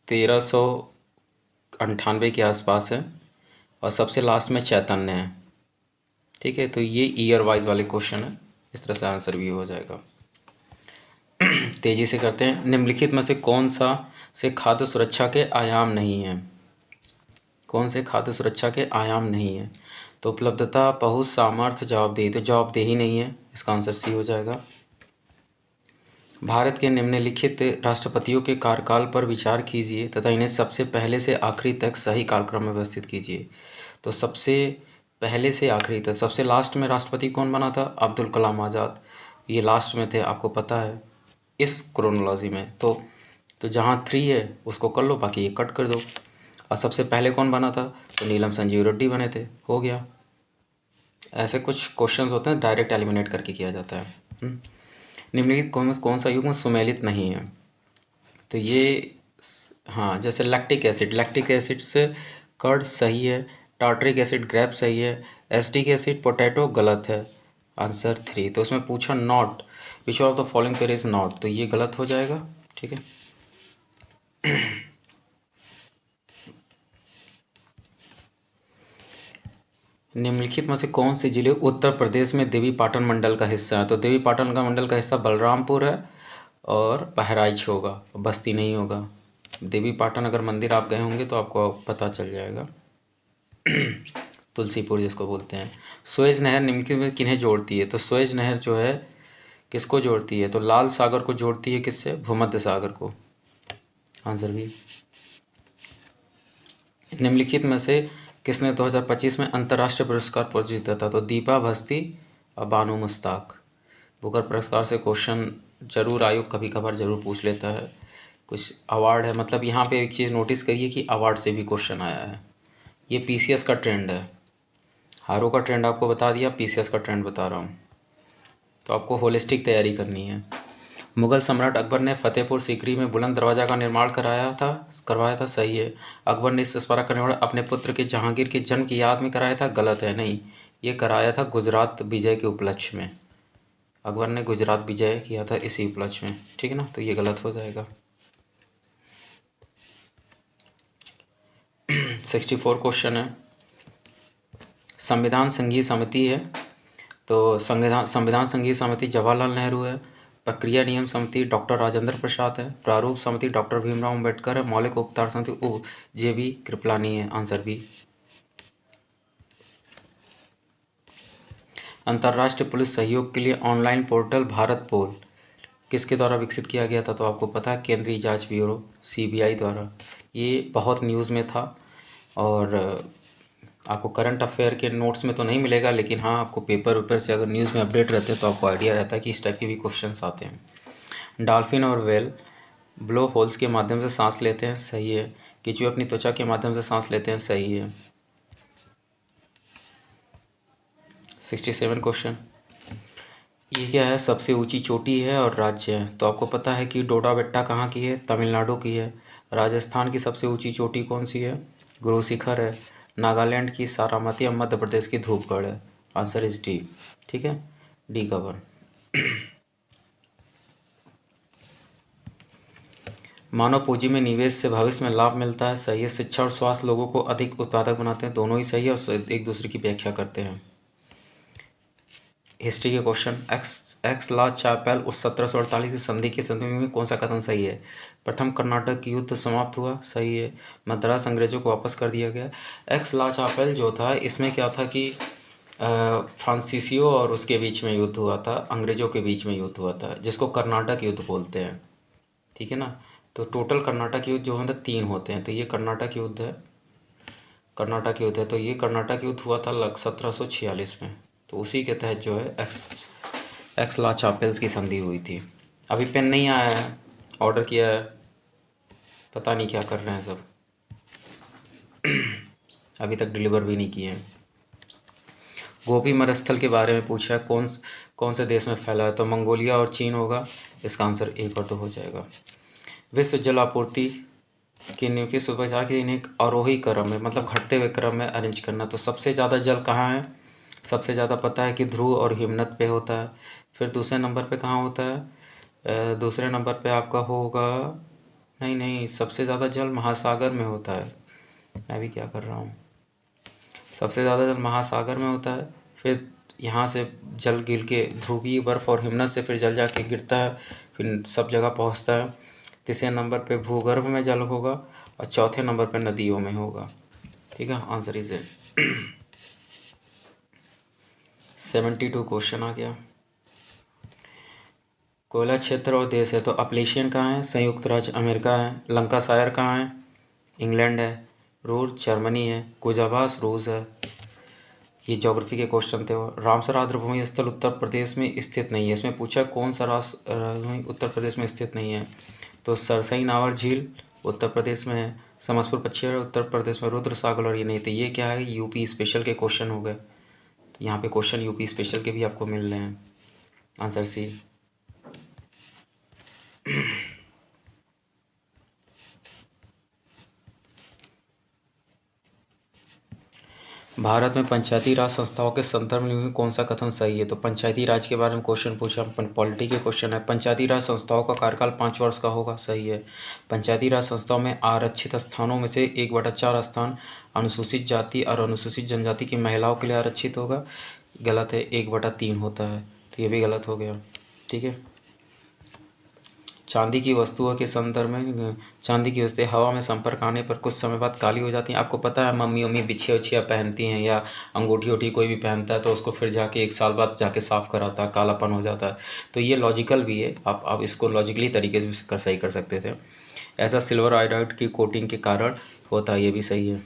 1398 के आसपास है, और सबसे लास्ट में चैतन्य है। ठीक है, तो ये ईयर वाइज वाले क्वेश्चन है, इस तरह से आंसर भी हो जाएगा। तेजी से करते हैं। निम्नलिखित में से कौन सा से खाद्य सुरक्षा के आयाम नहीं है? कौन से खाद्य सुरक्षा के आयाम नहीं है? तो उपलब्धता, पहुंच, सामर्थ्य, जवाबदेही। तो जवाबदेही नहीं है, इसका आंसर सी हो जाएगा। भारत के निम्नलिखित राष्ट्रपतियों के कार्यकाल पर विचार कीजिए तथा इन्हें सबसे पहले से आखिरी तक सही कालक्रम में व्यवस्थित कीजिए। तो सबसे पहले से आखिरी तक, सबसे लास्ट में राष्ट्रपति कौन बना था? अब्दुल कलाम आज़ाद। ये लास्ट में थे, आपको पता है, इस क्रोनोलॉजी में। तो जहाँ 3 है उसको कर लो, बाकी ये कट कर दो। और सबसे पहले कौन बना था? तो नीलम संजीव रेड्डी बने थे, हो गया। ऐसे कुछ क्वेश्चंस होते हैं, डायरेक्ट एलिमिनेट करके किया जाता है। निम्नलिखित कौन सा युग्म सुमेलित नहीं है? तो ये, हाँ, जैसे लैक्टिक एसिड से कर्ड सही है, टार्टरिक एसिड ग्रेप सही है, एसिटिक एसिड पोटैटो गलत है, आंसर 3। तो उसमें पूछा not, which of the following pair is not, तो ये गलत हो जाएगा। ठीक है, निम्नलिखित में से कौन से जिले उत्तर प्रदेश में देवी पाटन मंडल का हिस्सा है? तो देवी पाटन का मंडल का हिस्सा बलरामपुर है और बहराइच होगा, बस्ती नहीं होगा। देवी पाटन अगर मंदिर आप गए होंगे तो आपको पता चल जाएगा। तुलसीपुर जिसको बोलते हैं। सुएज नहर निम्नलिखित में किन्हें जोड़ती है? तो सुएज नहर जो है किसको जोड़ती है? तो लाल सागर को जोड़ती है, किससे? भूमध्य सागर को, आंसर भी। निम्नलिखित में से किसने 2025 में अंतर्राष्ट्रीय पुरस्कार पर जीता था? तो दीपा भस्ती और बानू मुश्ताक। बुकर पुरस्कार से क्वेश्चन जरूर आयोग कभी कभार जरूर पूछ लेता है, कुछ अवार्ड है, मतलब यहाँ पे एक चीज़ नोटिस करिए कि अवार्ड से भी क्वेश्चन आया है। ये पीसीएस का ट्रेंड है, हारो का ट्रेंड आपको बता दिया, पीसीएस का ट्रेंड बता रहा हूँ, तो आपको होलिस्टिक तैयारी करनी है। मुगल सम्राट अकबर ने फतेहपुर सीकरी में बुलंद दरवाजा का निर्माण करवाया था, सही है। अकबर ने इस स्मारक का निर्माण अपने पुत्र के जहांगीर के जन्म की याद में कराया था, गलत है, नहीं, ये कराया था गुजरात विजय के उपलक्ष्य में। अकबर ने गुजरात विजय किया था इसी उपलक्ष्य में, ठीक है ना, तो ये गलत हो जाएगा। 64 क्वेश्चन है। संविधान संघीय समिति है, तो संविधान संघीय समिति जवाहरलाल नेहरू है, प्रक्रिया नियम समिति डॉक्टर राजेंद्र प्रसाद है, प्रारूप समिति डॉक्टर भीमराव अम्बेडकर है, मौलिक उपचार समिति जेबी कृपलानी है, आंसर बी। अंतर्राष्ट्रीय पुलिस सहयोग के लिए ऑनलाइन पोर्टल भारत पोल किसके द्वारा विकसित किया गया था? तो आपको पता है, केंद्रीय जांच ब्यूरो सीबीआई द्वारा। ये बहुत न्यूज़ में था, और आपको करंट अफेयर के नोट्स में तो नहीं मिलेगा, लेकिन हाँ, आपको पेपर से अगर न्यूज़ में अपडेट रहते हैं तो आपको आइडिया रहता है कि इस टाइप के भी क्वेश्चंस आते हैं। डॉल्फिन और व्हेल ब्लो होल्स के माध्यम से सांस लेते हैं, सही है। केंचुए अपनी त्वचा के माध्यम से सांस लेते हैं, सही है। 67 क्वेश्चन, ये क्या है? सबसे ऊंची चोटी है और राज्य है, तो आपको पता है कि डोडा बेट्टा कहाँ की है? तमिलनाडु की है। राजस्थान की सबसे ऊंची चोटी कौन सी है? गुरु शिखर है। नागालैंड की सारामती और मध्य प्रदेश की धूपगढ़ है, आंसर इज डी। ठीक है, डी का 1। मानव पूंजी में निवेश से भविष्य में लाभ मिलता है, सही है। शिक्षा और स्वास्थ्य लोगों को अधिक उत्पादक बनाते हैं, दोनों ही सही है और एक दूसरे की व्याख्या करते हैं। हिस्ट्री के क्वेश्चन, एक्स ला चापेल उस 1748 की संधि में कौन सा कथन सही है? प्रथम कर्नाटक युद्ध समाप्त हुआ, सही है। मद्रास अंग्रेजों को वापस कर दिया गया। एक्स ला चापेल जो था, इसमें क्या था कि फ्रांसीसियो और उसके बीच में युद्ध हुआ था, अंग्रेजों के बीच में युद्ध हुआ था, जिसको कर्नाटक युद्ध बोलते हैं, ठीक है ना। तो टोटल कर्नाटक युद्ध जो है 3 होते हैं, तो ये कर्नाटक युद्ध है, तो ये कर्नाटक युद्ध हुआ था 1746 में, तो उसी के तहत जो है एक्स ला चापेल्स की संधि हुई थी। अभी पेन नहीं आया है, ऑर्डर किया है, पता नहीं क्या कर रहे हैं सब। अभी तक डिलीवर भी नहीं किए हैं। गोपी मरुस्थल के बारे में पूछा है, कौन से देश में फैला है, तो मंगोलिया और चीन होगा। इसका आंसर 1 और 2 हो जाएगा। विश्व जल आपूर्ति की नींव किस उपचार की इन्हें आरोही क्रम में, मतलब घटते हुए क्रम में अरेंज करना। तो सबसे ज़्यादा जल कहाँ है, सबसे ज़्यादा पता है कि ध्रुव और हिमनद पे होता है। फिर दूसरे नंबर पे कहाँ होता है, दूसरे नंबर पे आपका होगा, नहीं, सबसे ज़्यादा जल महासागर में होता है। मैं भी क्या कर रहा हूँ, सबसे ज़्यादा जल महासागर में होता है। फिर यहाँ से जल गिर के ध्रुवीय बर्फ और हिमनद से फिर जल जाके गिरता है, फिर सब जगह पहुँचता है। तीसरे नंबर पे भूगर्भ में जल होगा और चौथे नंबर पे नदियों में होगा। ठीक है, आंसर इज 72 क्वेश्चन आ गया। कोयला क्षेत्र और देश है, तो अपलेशियन कहाँ है, संयुक्त राज्य अमेरिका है। लंकाशायर कहाँ है, इंग्लैंड है। रूर जर्मनी है। कुजाबास रूस है। ये ज्योग्राफी के क्वेश्चन थे। और रामसर आर्द्रभूमि स्थल उत्तर प्रदेश में स्थित नहीं है। इसमें पूछा कौन सा राष्ट्र उत्तर प्रदेश में स्थित नहीं है, तो सरसई नावर झील उत्तर प्रदेश में है। समसपुर पश्चिम उत्तर प्रदेश में, रुद्र सागर और ये नहीं थे। ये क्या है, यूपी स्पेशल के क्वेश्चन हो गए। तो यहाँ पे क्वेश्चन यूपी स्पेशल के भी आपको मिल रहे हैं। Answer C. भारत में पंचायती राज संस्थाओं के संदर्भ में कौन सा कथन सही है, तो पंचायती राज के बारे में क्वेश्चन पूछा, पॉलिटी के क्वेश्चन है। पंचायती राज संस्थाओं का कार्यकाल 5 वर्ष का होगा, सही है। पंचायती राज संस्थाओं में आरक्षित स्थानों में से 1/4 स्थान अनुसूचित जाति और अनुसूचित जनजाति की महिलाओं के लिए आरक्षित होगा, गलत है, 1/3 होता है, तो ये भी गलत हो गया। ठीक है। चांदी की वस्तुओं के संदर्भ में, चांदी की वस्तुएं हवा में संपर्क आने पर कुछ समय बाद काली हो जाती हैं। आपको पता है मम्मी बिछिया उछिया पहनती हैं या अंगूठी उठी कोई भी पहनता है तो उसको फिर जाके 1 साल बाद जाके साफ़ कराता है, कालापन हो जाता है। तो ये लॉजिकल भी है, आप इसको लॉजिकली तरीके से भी सही कर सकते थे। ऐसा सिल्वर आयोडाइड की कोटिंग के कारण होता है, ये भी सही है।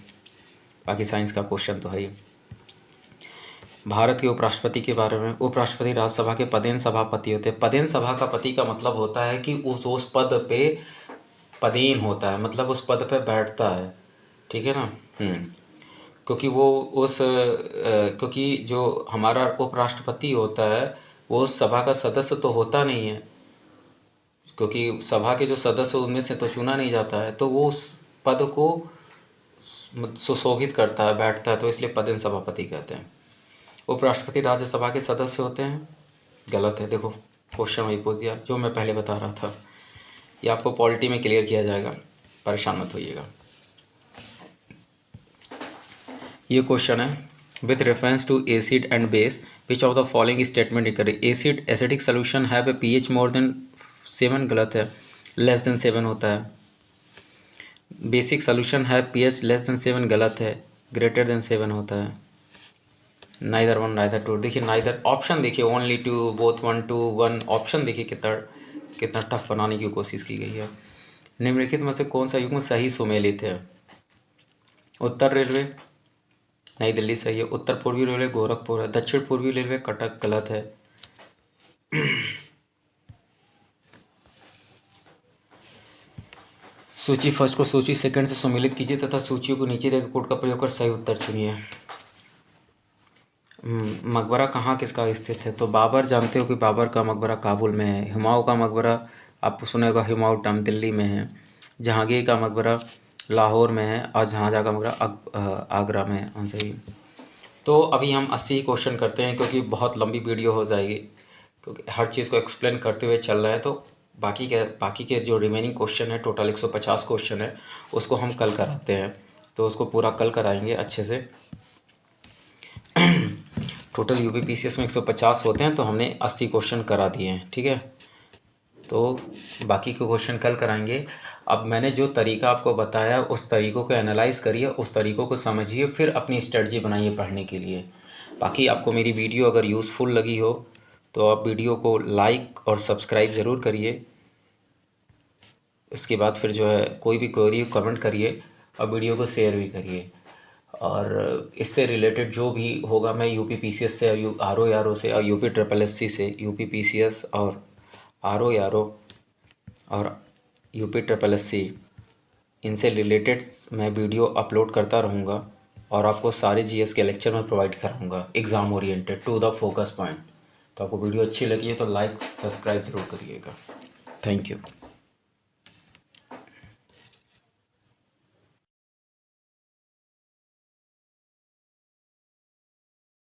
बाकी साइंस का क्वेश्चन तो है ही। भारत के उपराष्ट्रपति के बारे में, उपराष्ट्रपति राज्यसभा के पदेन सभापति होते हैं। पदेन सभा का पति का मतलब होता है कि उस पद पे पदेन होता है, मतलब उस पद पे बैठता है। ठीक है ना। क्योंकि वो क्योंकि जो हमारा उपराष्ट्रपति होता है वो सभा का सदस्य तो होता नहीं है, क्योंकि सभा के जो सदस्य उनमें से तो चुना नहीं जाता है, तो वो उस पद को सुशोभित करता है, बैठता है, तो इसलिए पदेन सभापति कहते हैं। उपराष्ट्रपति राज्यसभा के सदस्य होते हैं, गलत है। देखो क्वेश्चन वही पूछ दिया जो मैं पहले बता रहा था। ये आपको पॉलिटी में क्लियर किया जाएगा, परेशान मत होइएगा। ये क्वेश्चन है, with reference to acid and base which of the following statement करें। Acidic solution have a pH more than 7, गलत है, लेस देन 7 होता है। बेसिक सोल्यूशन है pH लेस देन 7, गलत है, ग्रेटर देन 7 होता है। नाइदर 1 नाइदर 2, देखिए नाइदर ऑप्शन देखिए, ओनली 2, बोथ 1 2 1, ऑप्शन देखिए कितना टफ बनाने की कोशिश की गई है। निम्नलिखित में से कौन सा युग्म सही सुमेलित है। उत्तर रेलवे नई दिल्ली सही है। उत्तर पूर्वी रेलवे गोरखपुर है। दक्षिण पूर्वी रेलवे कटक, गलत है। सूची फर्स्ट को सूची सेकंड से सुमेलित कीजिए तथा सूचियों को नीचे देकर कोड का प्रयोग कर सही उत्तर चुनिए। मकबरा कहाँ किसका स्थित है, तो बाबर, जानते हो कि बाबर का मकबरा काबुल में है। हुमायूं का मकबरा आपको सुनेगा, हुमायूं टॉम दिल्ली में है। जहांगीर का मकबरा लाहौर में है और जहांजहाँ का मकबरा आगरा में है। आंसर ही। तो अभी हम 80 क्वेश्चन करते हैं क्योंकि बहुत लंबी वीडियो हो जाएगी, क्योंकि हर चीज़ को एक्सप्लेन करते हुए चल रहा है। तो बाकी के जो रिमेनिंग क्वेश्चन है, टोटल 150 क्वेश्चन है, उसको हम कल कराते हैं। तो उसको पूरा कल कराएंगे अच्छे से। टोटल यूपीपीसीएस में 150 होते हैं, तो हमने 80 क्वेश्चन करा दिए हैं। ठीक है, तो बाकी के क्वेश्चन कल कराएंगे। अब मैंने जो तरीका आपको बताया उस तरीक़ों को एनालाइज करिए, उस तरीक़ों को समझिए, फिर अपनी स्ट्रेटजी बनाइए पढ़ने के लिए। बाकी आपको मेरी वीडियो अगर यूज़फुल लगी हो तो आप वीडियो को लाइक और सब्सक्राइब ज़रूर करिए। इसके बाद फिर जो है कोई भी क्वेरी कमेंट करिए और वीडियो को शेयर भी करिए। और इससे रिलेटेड जो भी होगा मैं यूपीपीसीएस से, आरओ से और यूपीएससी से, यूपीपीसीएस और आरओ और यूपीएससी, इनसे रिलेटेड मैं वीडियो अपलोड करता रहूँगा। और आपको सारे जीएस के लेक्चर मैं प्रोवाइड कराऊंगा exam oriented to the focus point. तो आपको वीडियो अच्छी लगी है तो लाइक सब्सक्राइब ज़रूर करिएगा। Thank you.